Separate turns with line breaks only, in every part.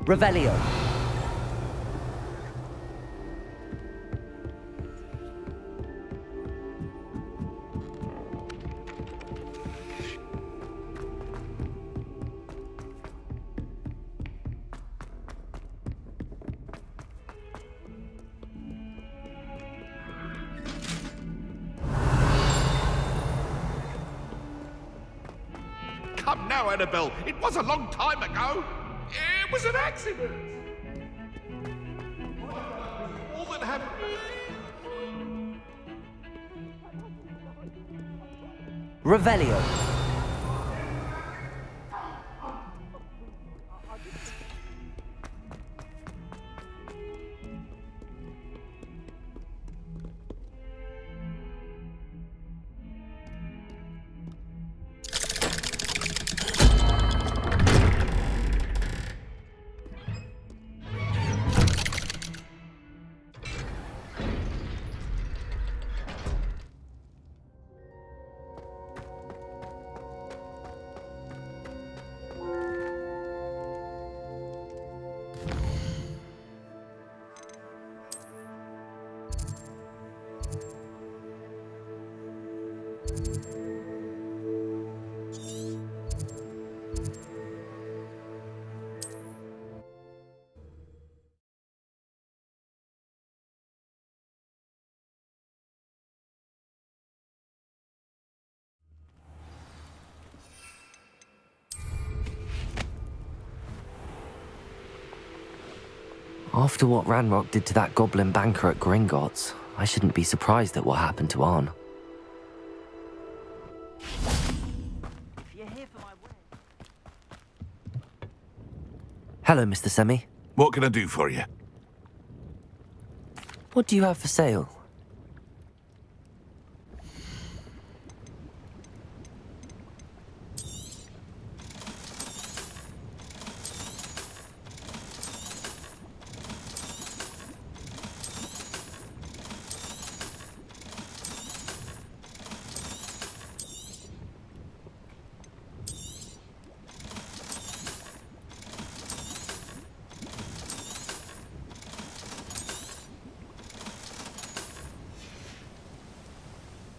Revelio.
Come now, Annabelle. It was a long time ago. It was an accident. All that happened.
Revelio. After what Ranrock did to that goblin banker at Gringotts, I shouldn't be surprised at what happened to Arn. Hello, Mr. Semi.
What can I do for you?
What do you have for sale?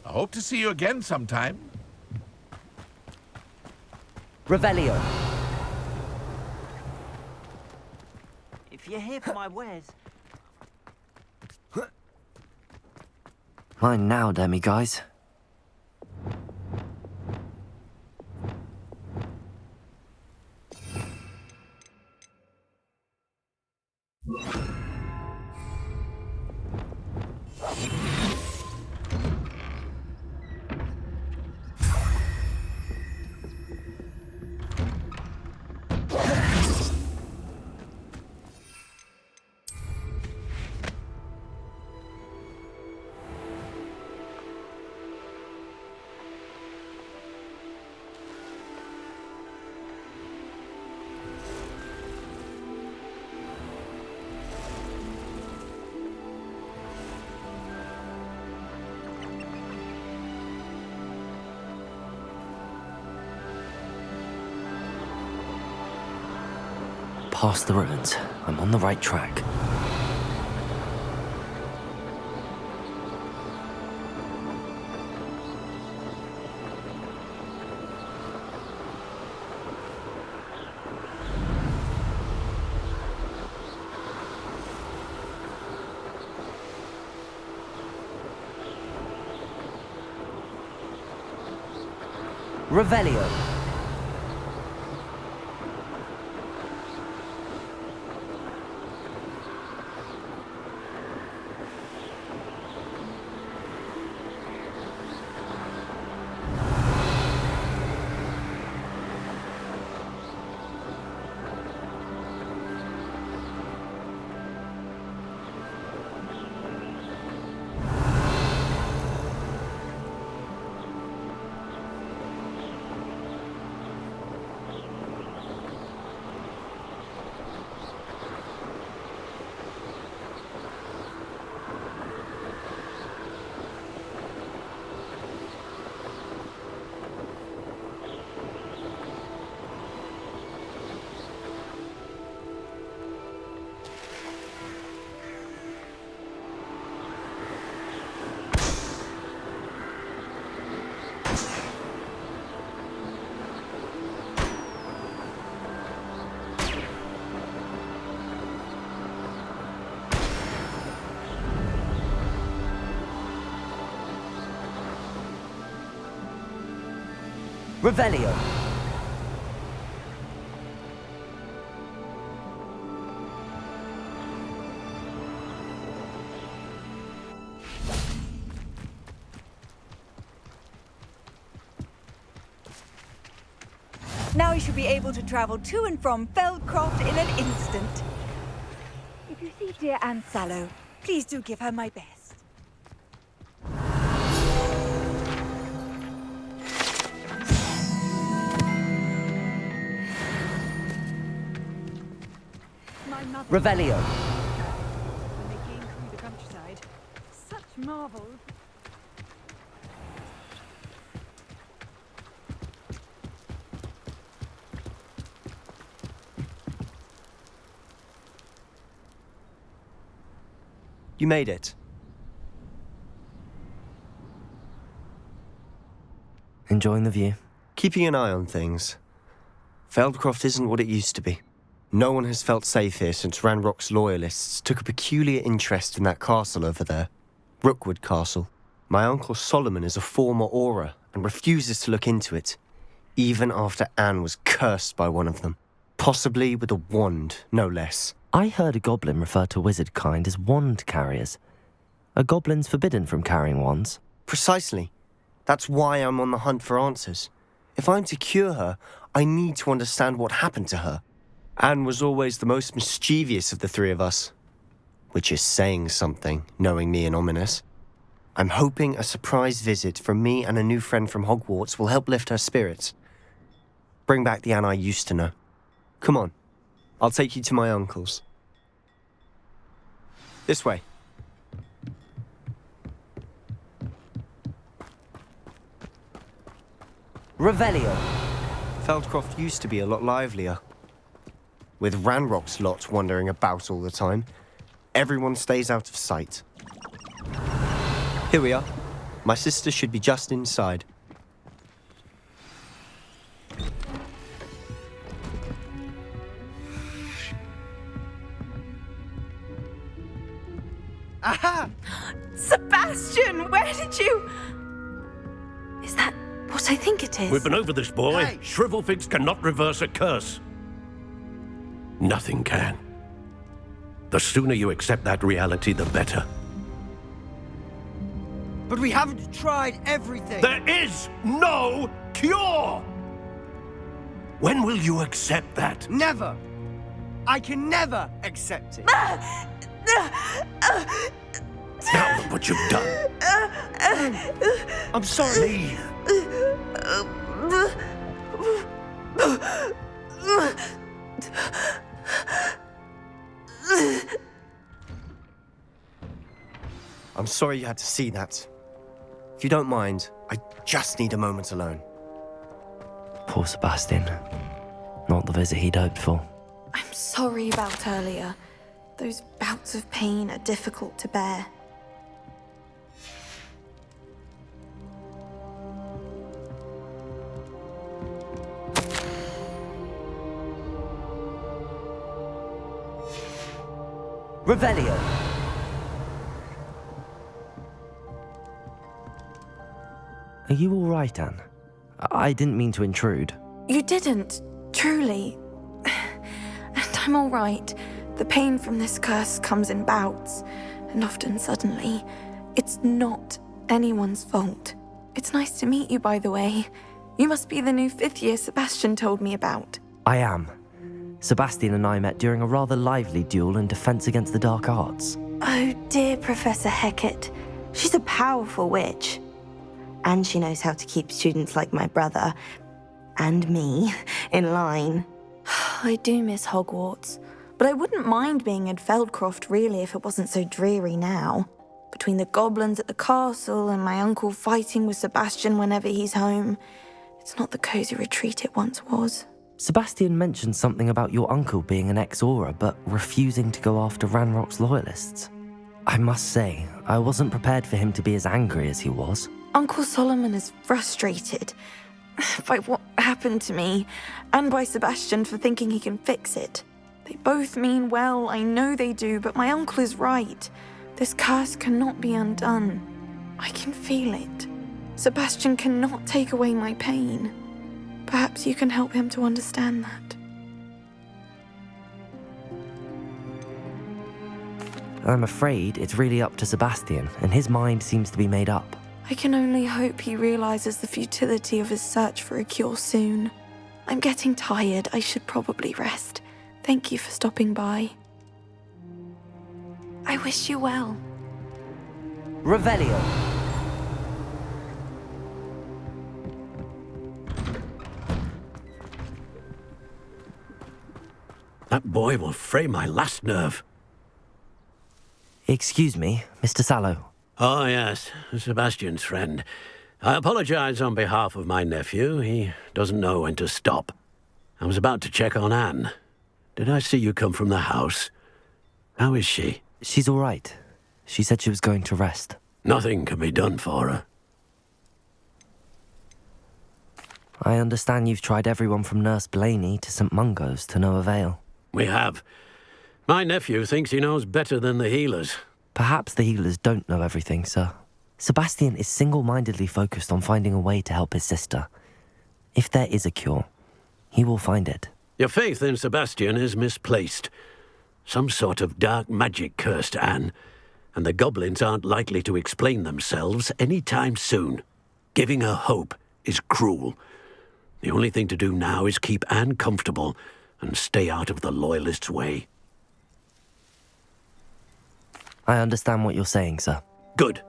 I hope to see you again sometime.
Revelio.
If you're here for my wares...
Mine now, demiguise. Past the ruins. I'm on the right track. Revelio. Revelio.
Now we should be able to travel to and from Feldcroft in an instant. If you see dear Anne Sallow, please do give her my best. My mother.
Revelio.
When they came through the countryside, such marvels.
You made it.
Enjoying the view?
Keeping an eye on things. Feldcroft isn't what it used to be. No one has felt safe here since Ranrock's loyalists took a peculiar interest in that castle over there. Rookwood Castle. My uncle Solomon is a former Auror and refuses to look into it, even after Anne was cursed by one of them. Possibly with a wand, no less.
I heard a goblin refer to wizard kind as wand carriers. Are goblins forbidden from carrying wands?
Precisely. That's why I'm on the hunt for answers. If I'm to cure her, I need to understand what happened to her. Anne was always the most mischievous of the three of us. Which is saying something, knowing me and Ominous. I'm hoping a surprise visit from me and a new friend from Hogwarts will help lift her spirits. Bring back the Anne I used to know. Come on. I'll take you to my uncle's. This way.
Revelio.
Feldcroft used to be a lot livelier. With Ranrock's lot wandering about all the time, everyone stays out of sight. Here we are. My sister should be just inside.
Aha! Sebastian, where did you... Is that what I think it is?
We've been over this, boy.
Hey!
Shrivelfigs cannot reverse a curse. Nothing can. The sooner you accept that reality, the better.
But we haven't tried everything.
There is no cure! When will you accept that?
Never. I can never accept it.
Now look what you've done.
I'm sorry.
Leave.
I'm sorry you had to see that. If you don't mind, I just need a moment alone.
Poor Sebastian. Not the visit he'd hoped for.
I'm sorry about earlier. Those bouts of pain are difficult to bear.
Revelio. Are you all right, Anne? I didn't mean to intrude.
You didn't, truly. And I'm all right. The pain from this curse comes in bouts, and often suddenly. It's not anyone's fault. It's nice to meet you, by the way. You must be the new 5th year Sebastian told me about.
I am. Sebastian and I met during a rather lively duel in Defense Against the Dark Arts.
Oh, dear Professor Hecat. She's a powerful witch. And she knows how to keep students like my brother, and me, in line.
I do miss Hogwarts, but I wouldn't mind being in Feldcroft, really, if it wasn't so dreary now. Between the goblins at the castle and my uncle fighting with Sebastian whenever he's home, it's not the cozy retreat it once was.
Sebastian mentioned something about your uncle being an ex-Auror, but refusing to go after Ranrock's loyalists. I must say, I wasn't prepared for him to be as angry as he was.
Uncle Solomon is frustrated by what happened to me, and by Sebastian for thinking he can fix it. They both mean well, I know they do, but my uncle is right. This curse cannot be undone. I can feel it. Sebastian cannot take away my pain. Perhaps you can help him to understand that.
I'm afraid it's really up to Sebastian, and his mind seems to be made up.
I can only hope he realizes the futility of his search for a cure soon. I'm getting tired. I should probably rest. Thank you for stopping by. I wish you well.
Revelio.
That boy will fray my last nerve.
Excuse me, Mr. Sallow.
Oh, yes, Sebastian's friend. I apologize on behalf of my nephew. He doesn't know when to stop. I was about to check on Anne. Did I see you come from the house? How is she?
She's all right. She said she was going to rest.
Nothing can be done for her.
I understand you've tried everyone from Nurse Blaney to St. Mungo's to no avail.
We have. My nephew thinks he knows better than the healers.
Perhaps the healers don't know everything, sir. Sebastian is single-mindedly focused on finding a way to help his sister. If there is a cure, he will find it.
Your faith in Sebastian is misplaced. Some sort of dark magic cursed Anne, and the goblins aren't likely to explain themselves any time soon. Giving her hope is cruel. The only thing to do now is keep Anne comfortable and stay out of the Loyalists' way.
I understand what you're saying, sir.
Good.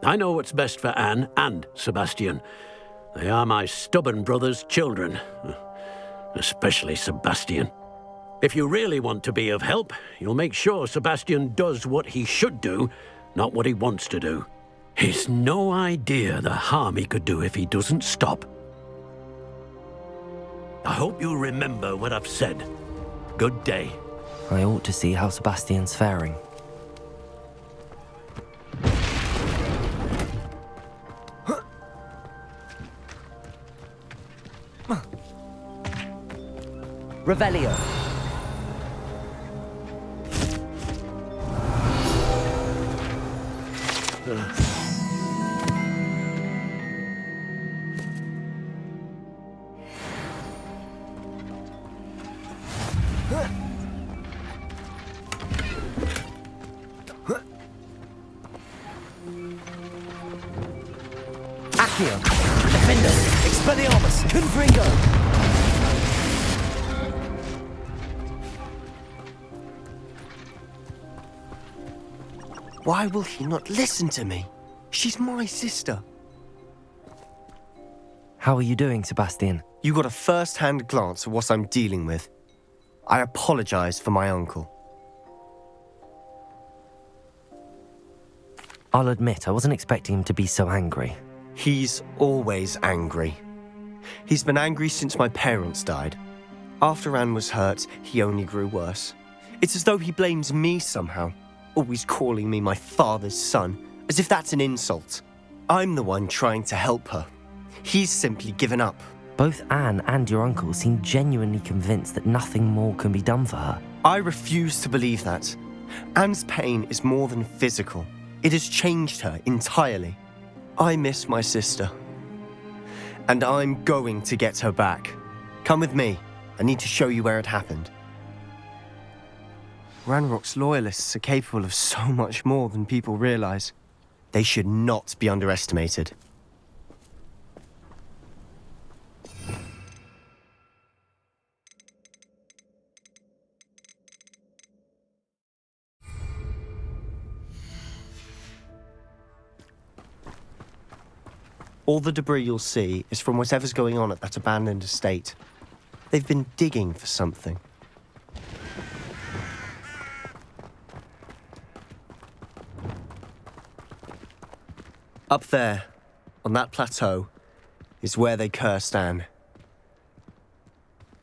I know what's best for Anne and Sebastian. They are my stubborn brother's children. Especially Sebastian. If you really want to be of help, you'll make sure Sebastian does what he should do, not what he wants to do. He's no idea the harm he could do if he doesn't stop. I hope you'll remember what I've said. Good day.
I ought to see how Sebastian's faring. Revelio. Accio. Defender. Expelliarmus. Confringo.
Why will he not listen to me? She's my sister.
How are you doing, Sebastian?
You got a first-hand glance at what I'm dealing with. I apologize for my uncle.
I'll admit, I wasn't expecting him to be so angry.
He's always angry. He's been angry since my parents died. After Anne was hurt, he only grew worse. It's as though he blames me somehow, always calling me my father's son, as if that's an insult. I'm the one trying to help her. He's simply given up.
Both Anne and your uncle seem genuinely convinced that nothing more can be done for her.
I refuse to believe that. Anne's pain is more than physical. It has changed her entirely. I miss my sister. And I'm going to get her back. Come with me. I need to show you where it happened. Ranrock's Loyalists are capable of so much more than people realize. They should not be underestimated. All the debris you'll see is from whatever's going on at that abandoned estate. They've been digging for something. Up there, on that plateau, is where they cursed Anne.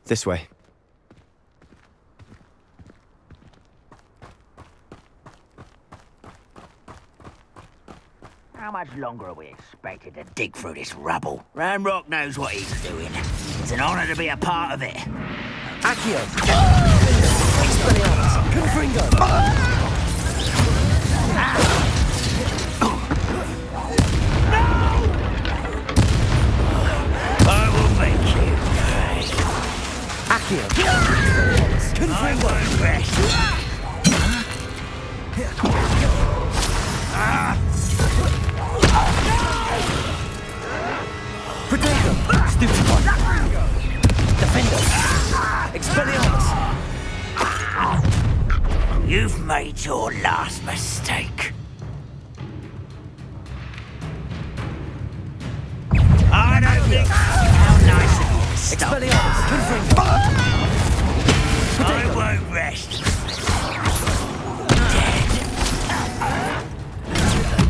This way.
How much longer are we expected to dig through this rubble? Ranrock knows what he's doing. It's an honor to be a part of it.
Accio! Expelliarmus! Confringo!
I will make you
Protego! Stupid one! Defender! Expelliarmus!
You've made your last mistake. I don't think how nice of you to stop.
Expelliarmus! Confringo!
I won't rest. Dead.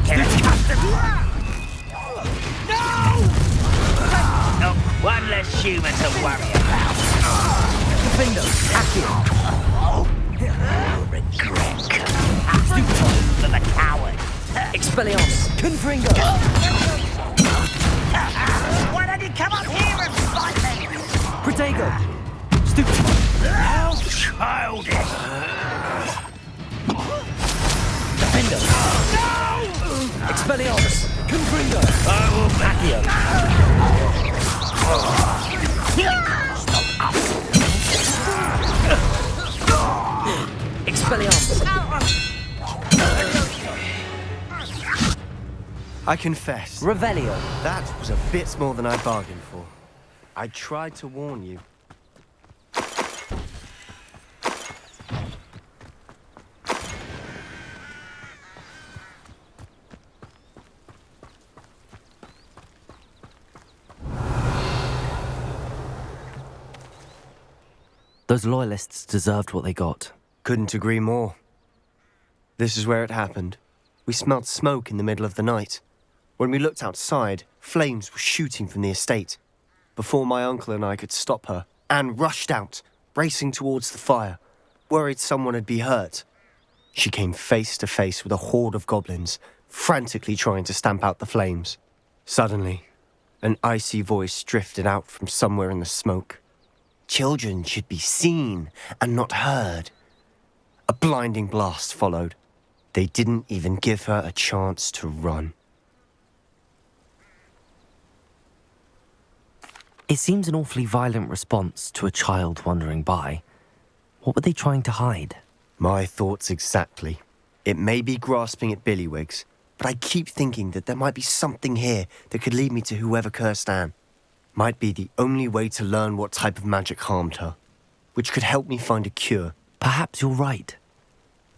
Get accustomed. No! Oh, one less human to worry about.
Defender! Accio!
You'll regret. For the coward.
Expelliarmus! Confringo!
Why don't you come up here and fight me?
Protego! Stupid one!
How childish.
Defender! Expelliarmus! Confringo!
I will
Accio! Expelliarmus!
I confess,
Revelio!
that was a bit more than I bargained for. I tried to warn you.
Those loyalists deserved what they got.
Couldn't agree more. This is where it happened. We smelled smoke in the middle of the night. When we looked outside, flames were shooting from the estate. Before my uncle and I could stop her, Anne rushed out, racing towards the fire, worried someone had been hurt. She came face to face with a horde of goblins, frantically trying to stamp out the flames. Suddenly, an icy voice drifted out from somewhere in the smoke. Children should be seen and not heard. A blinding blast followed. They didn't even give her a chance to run.
It seems an awfully violent response to a child wandering by. What were they trying to hide?
My thoughts exactly. It may be grasping at Billywigs, but I keep thinking that there might be something here that could lead me to whoever cursed Anne. Might be the only way to learn what type of magic harmed her, which could help me find a cure.
Perhaps you're right.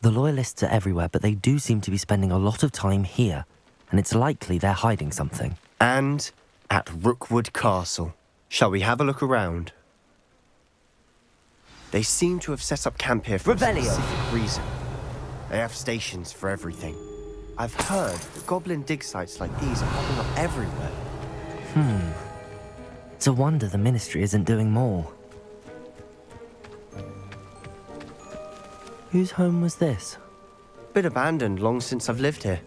The Loyalists are everywhere, but they do seem to be spending a lot of time here, and it's likely they're hiding something.
And at Rookwood Castle. Shall we have a look around? They seem to have set up camp here for
Revelio.
a specific reason. They have stations for everything. I've heard that goblin dig sites like these are popping up everywhere.
It's a wonder the Ministry isn't doing more. Whose home was this?
Been abandoned long since I've lived here.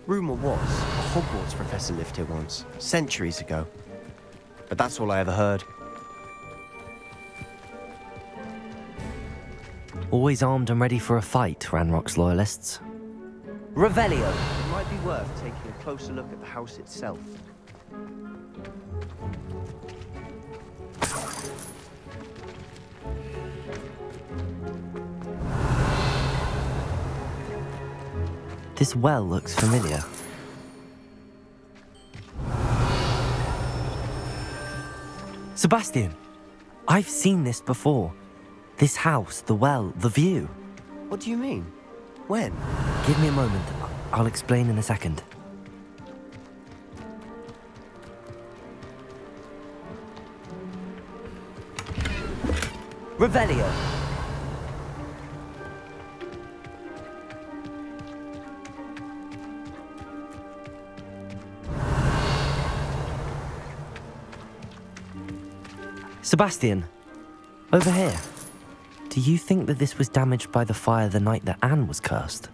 Rumour was, a Hogwarts professor lived here once, centuries ago. But that's all I ever heard.
Always armed and ready for a fight, Ranrock's Loyalists. Revelio!
It might be worth taking a closer look at the house itself.
This well looks familiar. Sebastian! I've seen this before. This house, the well, the view.
What do you mean? When?
Give me a moment. I'll explain in a second. Revelio! Sebastian, over here. Do you think that this was damaged by the fire the night that Anne was cursed?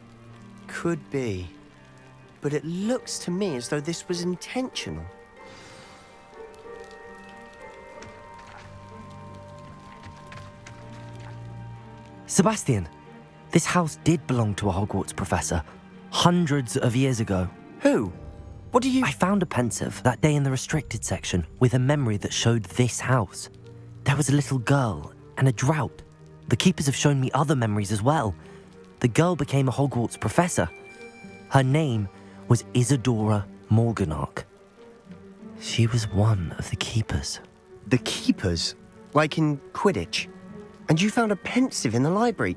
Could be. But it looks to me as though this was intentional.
Sebastian, this house did belong to a Hogwarts professor, hundreds of years ago.
Who? What do you...
I found a pensive that day in the restricted section with a memory that showed this house. There was a little girl and a drought. The keepers have shown me other memories as well. The girl became a Hogwarts professor. Her name was Isadora Morganach. She was one of the keepers.
The keepers? Like in Quidditch? And you found a pensive in the library?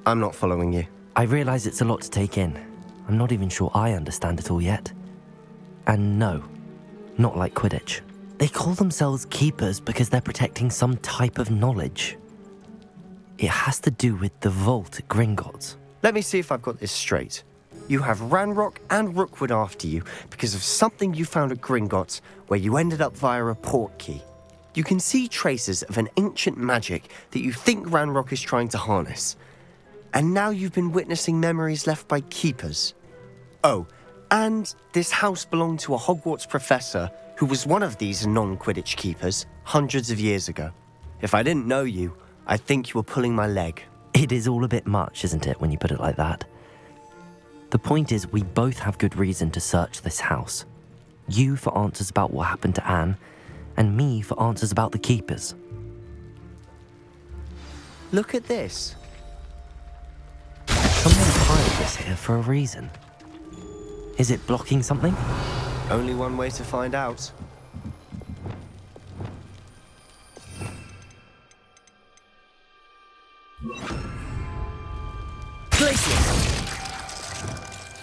I'm not following you.
I realize it's a lot to take in. I'm not even sure I understand it all yet. And no, not like Quidditch. They call themselves keepers because they're protecting some type of knowledge. It has to do with the vault at Gringotts.
Let me see if I've got this straight. You have Ranrock and Rookwood after you because of something you found at Gringotts where you ended up via a port key. You can see traces of an ancient magic that you think Ranrock is trying to harness. And now you've been witnessing memories left by keepers. Oh, and this house belonged to a Hogwarts professor who was one of these non-Quidditch keepers hundreds of years ago. If I didn't know you, I'd think you were pulling my leg.
It is all a bit much, isn't it, when you put it like that? The point is, we both have good reason to search this house. You for answers about what happened to Anne, and me for answers about the keepers.
Look at this.
Someone piled this here for a reason. Is it blocking something?
Only one way to find out.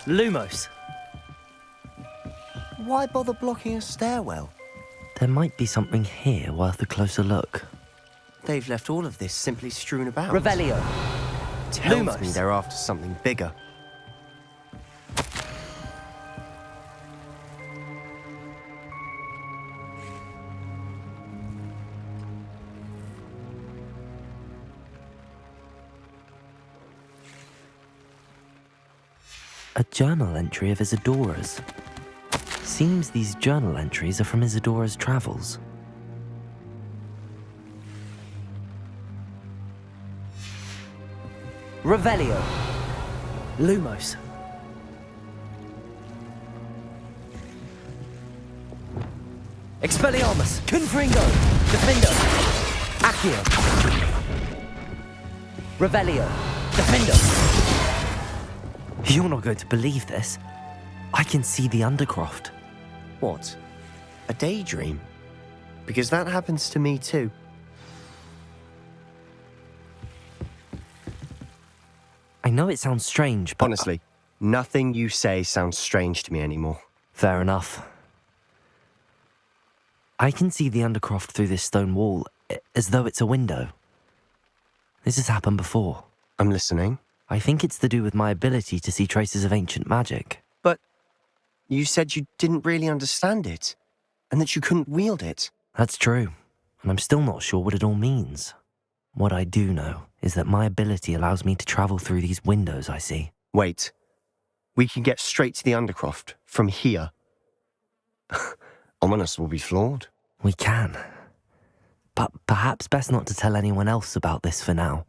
Lumos.
Why bother blocking a stairwell?
There might be something here worth a closer look.
They've left all of this simply strewn about.
Revelio.
Tells me they're after something bigger.
A journal entry of Isadora's. Seems these journal entries are from Isadora's travels. Revelio. Lumos. Expelliarmus. Confringo. Defendo. Accio. Revelio. Defendo. You're not going to believe this. I can see the Undercroft.
What? A daydream? Because that happens to me too.
I know it sounds strange, but...
Honestly, nothing you say sounds strange to me anymore.
Fair enough. I can see the Undercroft through this stone wall, as though it's a window. This has happened before.
I'm listening.
I think it's to do with my ability to see traces of ancient magic.
But you said you didn't really understand it, and that you couldn't wield it.
That's true, and I'm still not sure what it all means. What I do know is that my ability allows me to travel through these windows I see.
Wait. We can get straight to the Undercroft from here. Ominous will be floored.
We can. But perhaps best not to tell anyone else about this for now.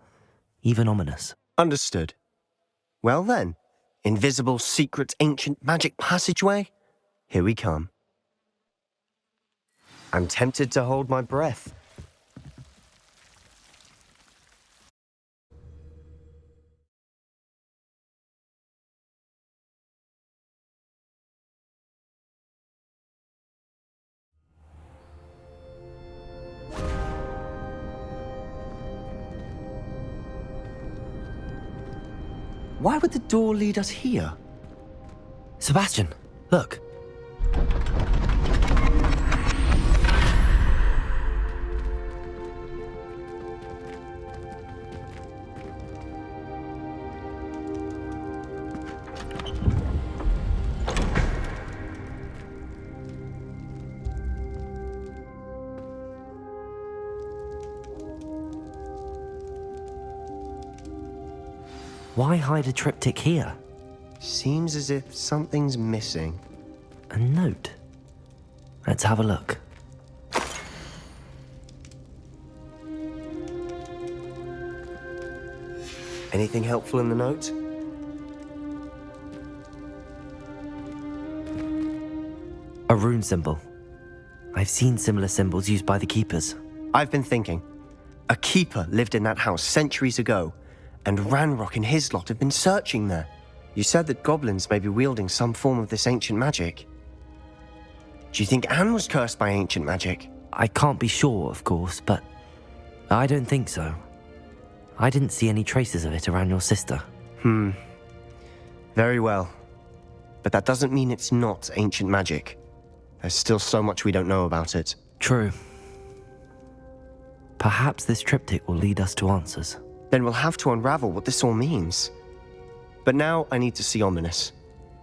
Even Ominous.
Understood. Well then, invisible, secret, ancient magic passageway? Here we come. I'm tempted to hold my breath. Why would the door lead us here?
Sebastian, look. Why hide a triptych here?
Seems as if something's missing.
A note. Let's have a look.
Anything helpful in the note?
A rune symbol. I've seen similar symbols used by the keepers.
I've been thinking. A keeper lived in that house centuries ago, and Ranrock and his lot have been searching there. You said that goblins may be wielding some form of this ancient magic. Do you think Anne was cursed by ancient magic?
I can't be sure, of course, but I don't think so. I didn't see any traces of it around your sister.
Very well. But that doesn't mean it's not ancient magic. There's still so much we don't know about it.
True. Perhaps this triptych will lead us to answers.
Then we'll have to unravel what this all means. But now I need to see Ominous.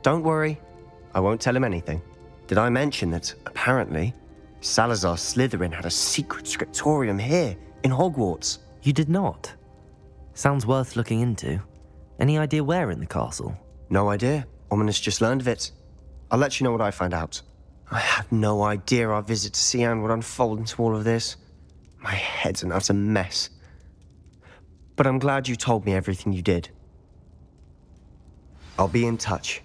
Don't worry, I won't tell him anything. Did I mention that, apparently, Salazar Slytherin had a secret scriptorium here, in Hogwarts?
You did not? Sounds worth looking into. Any idea where in the castle?
No idea. Ominous just learned of it. I'll let you know what I find out. I had no idea our visit to see Anne would unfold into all of this. My head's an utter mess. But I'm glad you told me everything you did. I'll be in touch.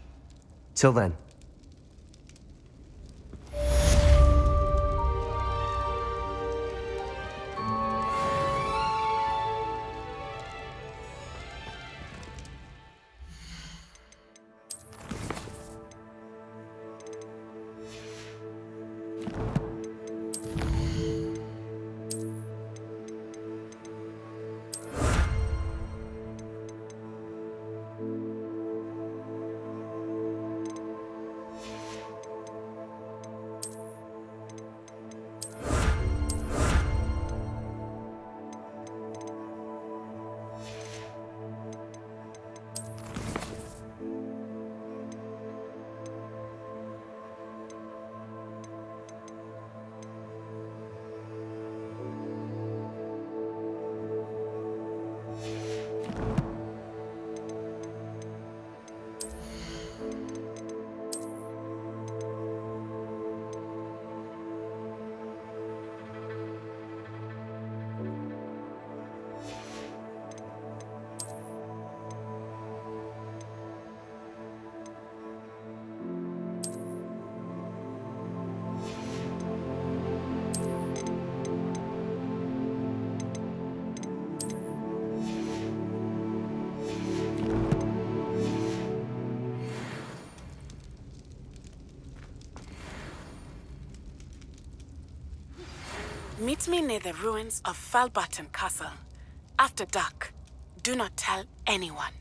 Till then.
Meet me near the ruins of Falbaton Castle. After dark. Do not tell anyone.